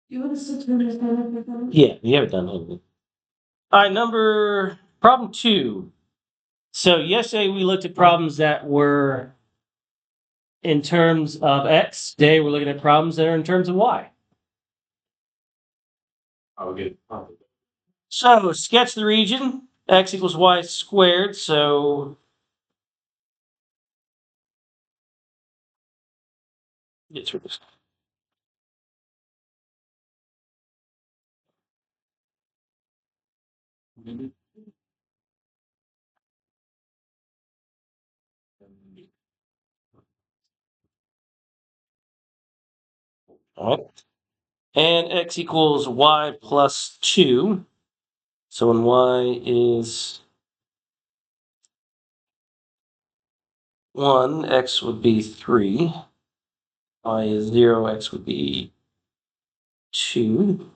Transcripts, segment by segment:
Yeah, you haven't done anything. All right, problem 2. So yesterday we looked at problems that were in terms of x. Today we're looking at problems that are in terms of y. Oh, good. So sketch the region, x equals y squared. So get through this. All right. And x equals y plus 2. So when y is 1, x would be 3. Y is 0, x would be 2.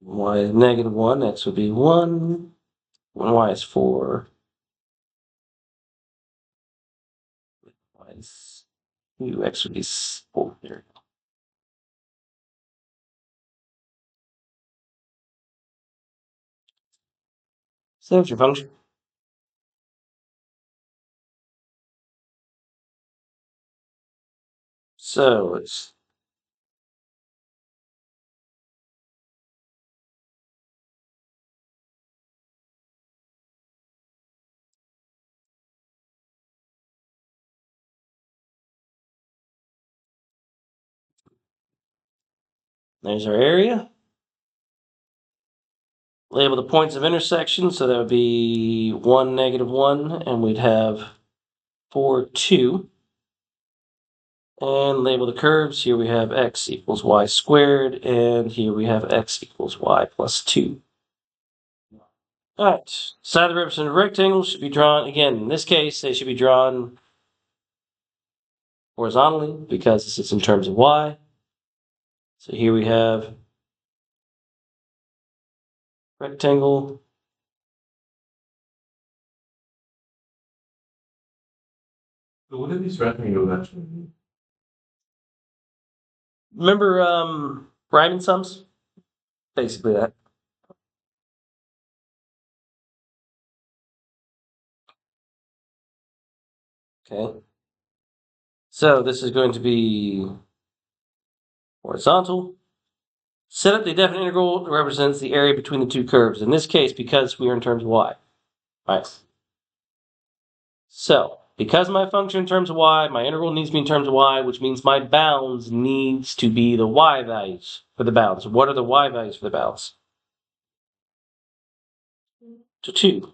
Y is negative 1, x would be 1. When y is 4, y is 2, x would be 4. There we go. So that's your function. So it's there's our area. Label the points of intersection, so that would be 1, negative 1, and we'd have 4, 2. And label the curves. Here we have x equals y squared, and here we have x equals y plus 2. All right, side of the representative rectangle should be drawn, again, in this case, they should be drawn horizontally because this is in terms of y. So here we have rectangle. So what are these rectangles actually mean? Remember Riemann sums? Basically that. Okay. So this is going to be horizontal. Set up the definite integral that represents the area between the two curves. In this case, because we are in terms of y. All right. So, because my function in terms of y, my integral needs to be in terms of y, which means my bounds needs to be the y values for the bounds. What are the y values for the bounds? To 2.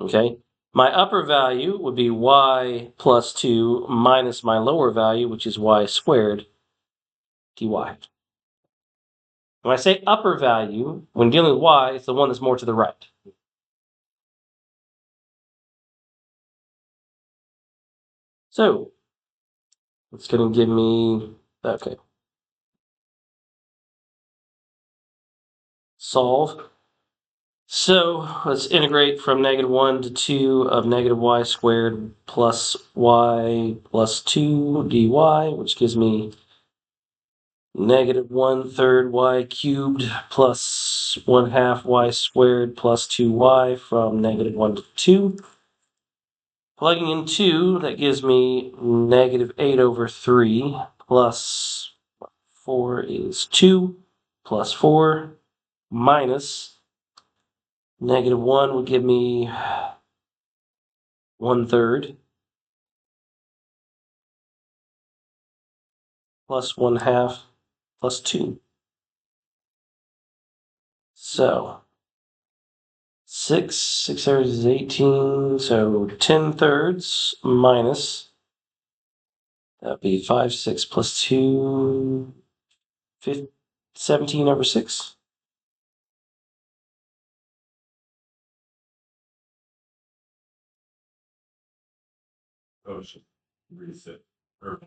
Okay. My upper value would be y plus 2 minus my lower value, which is y squared dy. When I say upper value, when dealing with y, it's the one that's more to the right. So, it's going to give me, okay. Solve. So let's integrate from negative 1 to 2 of negative y squared plus y plus 2 dy, which gives me negative 1/3 y cubed plus 1/2 y squared plus 2y from negative 1 to 2. Plugging in 2, that gives me negative 8/3 plus 4 is 2 plus 4 minus negative 1 would give me 1/3 plus 1/2 plus 2. So 6 thirds is 18, so 10/3 minus, that would be 5, 6 plus 2, 17/6. Oh, shit. Reset. Or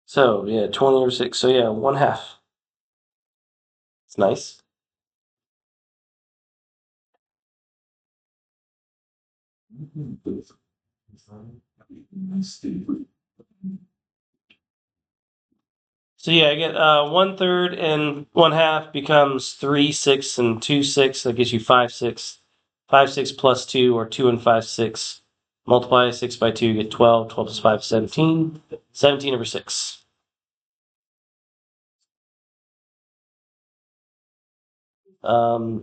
So yeah, 20/6. So yeah, 1/2. It's nice. So yeah, I get 1/3 and 1/2 becomes 3/6 and 2/6. That gives you 5/6. 5/6 plus 2, or 2 and 5/6. Multiply 6 by 2, you get 12. 12 plus 5 is 17. 17/6.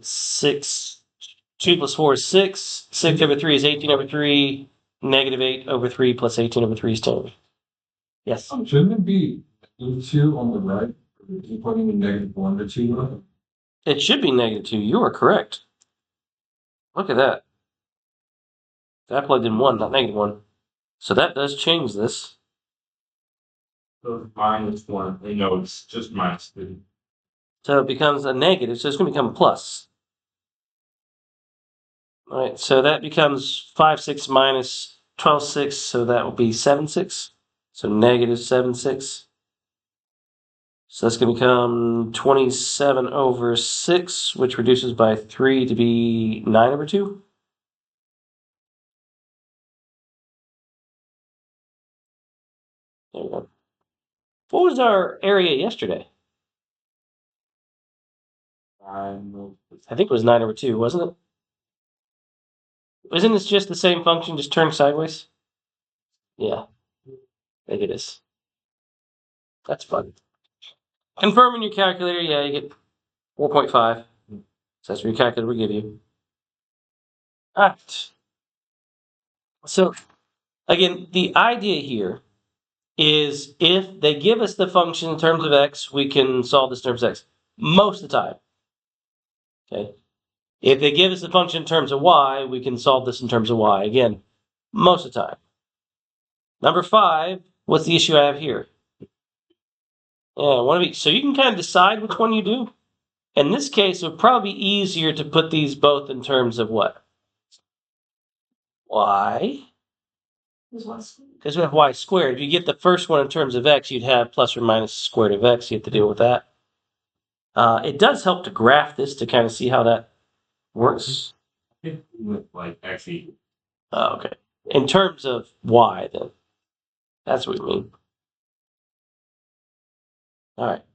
Six. 2 plus 4 is 6. 6/3 is 18/3. -8/3 plus 18/3 is 10. Yes. Shouldn't it be -2 on the right? Keep putting in -1 to 2. It should be -2. You are correct. Look at that. That plugged in 1, not -1. So that does change this. So -1. No, it's just -2. So it becomes a negative, so it's going to become a plus. All right, so that becomes 5/6 minus 12/6, so that will be 7/6. So -7/6. So that's going to become 27/6, which reduces by 3 to be 9/2. There we go. What was our area yesterday? I think it was 9/2, wasn't it? Isn't this just the same function, just turned sideways? Yeah, I think it is. That's fun. Confirm in your calculator, yeah, you get 4.5. So that's what your calculator will give you. Alright. So, again, the idea here is if they give us the function in terms of x, we can solve this in terms of x. Most of the time. Okay? If they give us the function in terms of y, we can solve this in terms of y. Again, most of the time. Number 5, what's the issue I have here? Yeah, one of each. So you can kind of decide which one you do. In this case, it would probably be easier to put these both in terms of what? Y. Because we have y squared. If you get the first one in terms of x, you'd have plus or minus square root of x. You have to deal with that. It does help to graph this to kind of see how that works. Like actually. Oh, okay. In terms of y, then. That's what we mean. All right.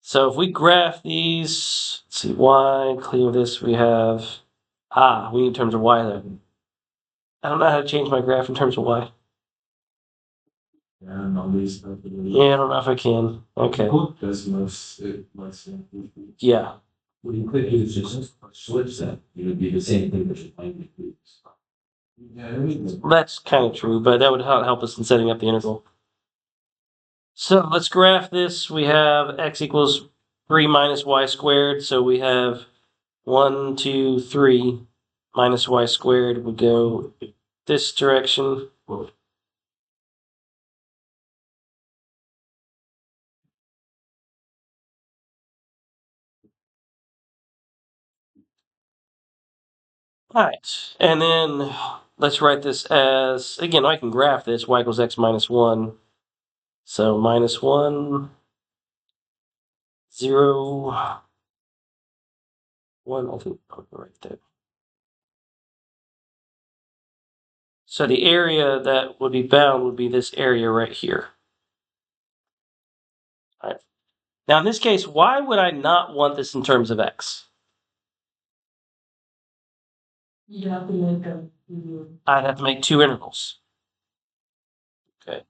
So if we graph these, let's see, y, clear this, we have, we need terms of y there. I don't know how to change my graph in terms of y. Yeah, no, Yeah, I don't know if I can. Okay. Yeah. What you could do is just switch that. It would be the same thing that you're playing with. Yeah, That's kind of true, but that would help us in setting up the integral. So let's graph this. We have x equals 3 minus y squared. So we have 1, 2, 3 minus y squared would go this direction. All right, and then let's write this as, again, I can graph this, y equals x minus 1. So -1, 0, 1, I think I'll go right there. So the area that would be bound would be this area right here. All right. Now in this case, why would I not want this in terms of x? You have to make I'd have to make two integrals. Okay.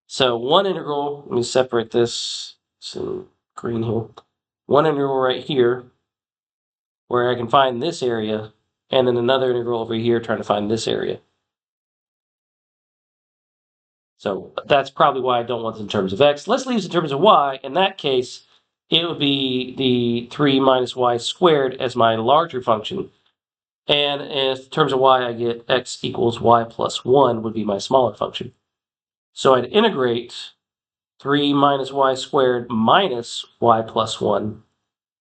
So one integral, let me separate this, so green here. One integral right here, where I can find this area, and then another integral over here trying to find this area. So that's probably why I don't want this in terms of x. Let's leave this in terms of y. In that case, it would be the 3 minus y squared as my larger function. And in terms of y, I get x equals y plus 1 would be my smaller function. So I'd integrate 3 minus y squared minus y plus 1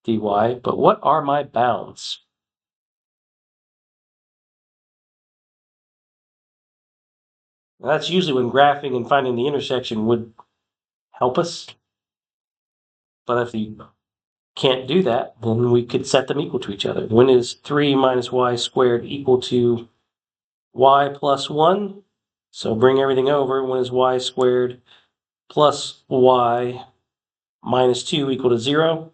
dy. But what are my bounds? Now, that's usually when graphing and finding the intersection would help us. But if you can't do that, then we could set them equal to each other. When is 3 minus y squared equal to y plus 1? So bring everything over. When is y squared plus y minus 2 equal to 0.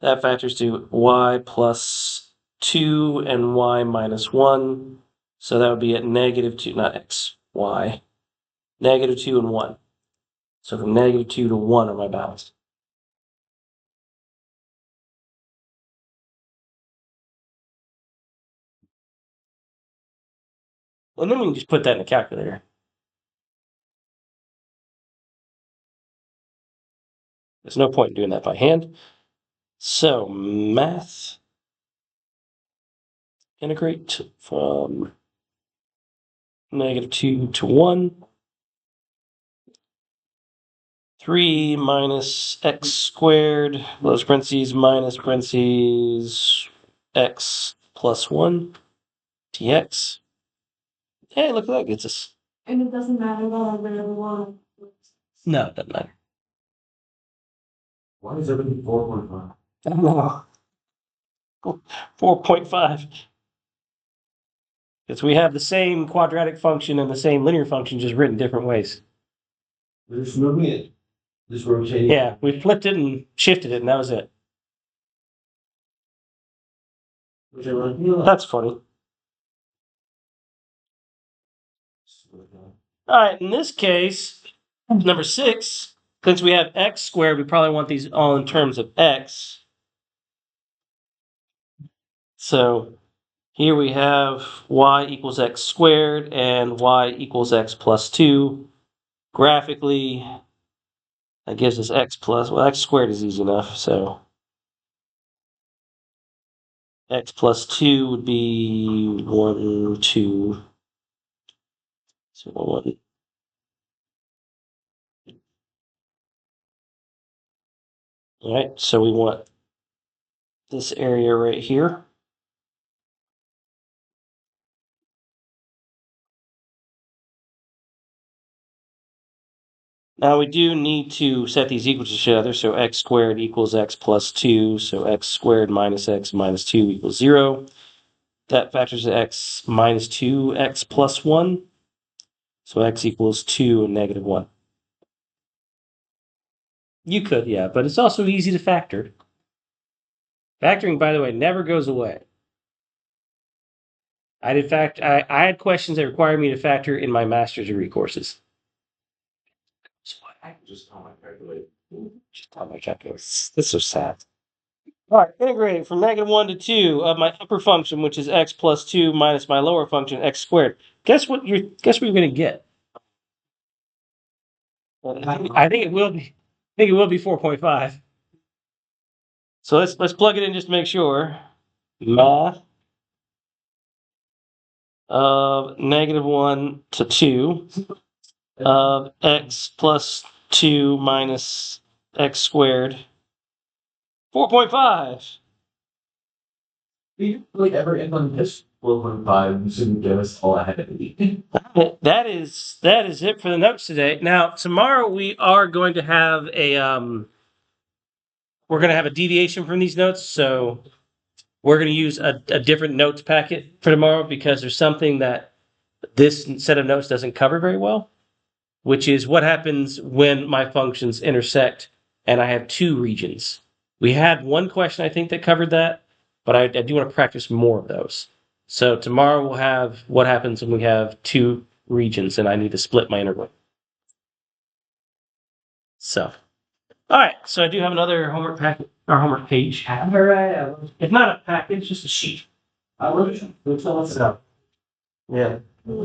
That factors to y plus 2 and y minus 1. So that would be at negative 2, not x, y. Negative 2 and 1. So from negative 2 to 1 are my bounds. And then we can just put that in the calculator. There's no point in doing that by hand. So math integrate from negative 2 to 1. 3 minus x squared, close parentheses, minus parentheses, x plus 1 dx. Hey, look what that gets us. And it doesn't matter what I really want. No, it doesn't matter. Why is everything 4.5? I don't know. 4.5. Because we have the same quadratic function and the same linear function, just written different ways. There's moving it. Just rotating. Yeah, we flipped it and shifted it, and that was it. That's funny. All right, in this case, number 6, since we have x squared, we probably want these all in terms of x. So here we have y equals x squared and y equals x plus 2. Graphically, that gives us x plus, well, x squared is easy enough, so x plus 2 would be 1, 2. So 1. All right, so we want this area right here. Now we do need to set these equal to each other, so x squared equals x plus 2, so x squared minus x minus 2 equals 0. That factors to x minus 2x plus 1, so x equals 2 and negative 1. You could, yeah, but it's also easy to factor. Factoring, by the way, never goes away. I had questions that required me to factor in my master's degree courses. So I Just how I calculate. just tell my calculators. This is so sad. All right, integrate from negative 1 to 2 of my upper function, which is x plus 2 minus my lower function, x squared. Guess what you're going to get? I think it will be. I think it will be 4.5. So let's plug it in just to make sure. Math of negative 1 to 2 of x plus 2 minus x squared. 4.5. Do you really ever end on this 4.5? You shouldn't give us all ahead of me. That is it for the notes today. Now tomorrow we are going to have a deviation from these notes, so we're going to use a different notes packet for tomorrow because there's something that this set of notes doesn't cover very well, which is what happens when my functions intersect and I have two regions. We had one question I think that covered that, but I do want to practice more of those. So tomorrow we'll have what happens when we have two regions and I need to split my integral. So, all right. So I do have another homework packet or homework page. All right. It's not a packet; it's just a sheet. I will tell us out. Yeah. And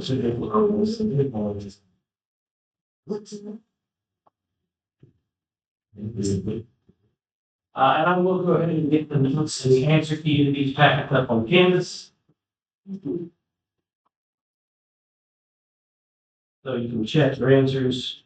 I will go ahead and get the notes and the answer key to these packets up on Canvas. So you can check your answers.